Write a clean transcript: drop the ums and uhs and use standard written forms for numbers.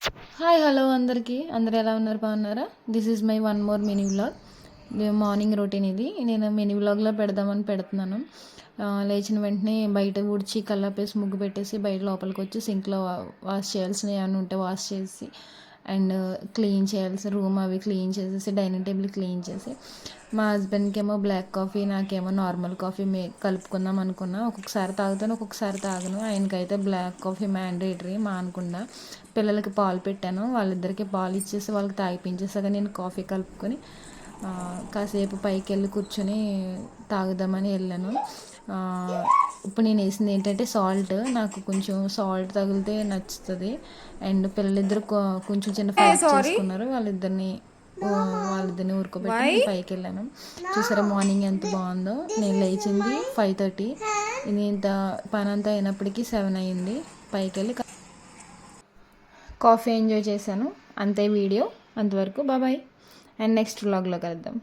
Hi hello అందరికీ అందరు ఎలా ఉన్నారు బాగున్నారా? This is my one more mini vlog. Morning routine ఇది నేను మినీ వ్లాగ్లో పెడదామని పెడుతున్నాను. లేచిన వెంటనే బయట ఊడ్చి కల్లాపేసి ముగ్గు పెట్టేసి బయట లోపలికి వచ్చి సింక్లో వాష్ చేయాల్సినవి ఏమైనా ఉంటే వాష్ చేసి అండ్ క్లీన్ చేయాల్సి రూమ్ అవి క్లీన్ చేసేసి డైనింగ్ టేబుల్ క్లీన్ చేసి మా హస్బెండ్కి ఏమో బ్లాక్ కాఫీ నాకేమో నార్మల్ కాఫీ కలుపుకుందాం అనుకున్నా. ఒక్కొక్కసారి తాగుతాను ఒక్కొక్కసారి తాగను. ఆయనకైతే బ్లాక్ కాఫీ మ్యాండేటరీ మానకుండా పిల్లలకి పాలు పెట్టాను. వాళ్ళిద్దరికి పాలు ఇచ్చేసి వాళ్ళకి తాగిపించేసాక నేను కాఫీ కలుపుకొని కాసేపు పైకి వెళ్ళి కూర్చొని తాగుదామని వెళ్ళాను. ఇప్పుడు నేను వేసింది ఏంటంటే సాల్ట్. నాకు కొంచెం సాల్ట్ తగిలితే నచ్చుతుంది. అండ్ పిల్లలిద్దరు కొంచెం చిన్న ఫైట్ చేసుకున్నారు. వాళ్ళిద్దరిని ఊరుకోబెట్టి నేను పైకి వెళ్ళాను. చూసారా మార్నింగ్ ఎంత బాగుందో. నేను లేచింది 5:30. ఇది ఇంత పని అంతా అయినప్పటికీ 7 అయింది. పైకి వెళ్ళి కాఫీ ఎంజాయ్ చేశాను. అంతే వీడియో. అంతవరకు బాయ్ అండ్ నెక్స్ట్ వ్లాగ్లో కలుద్దాం.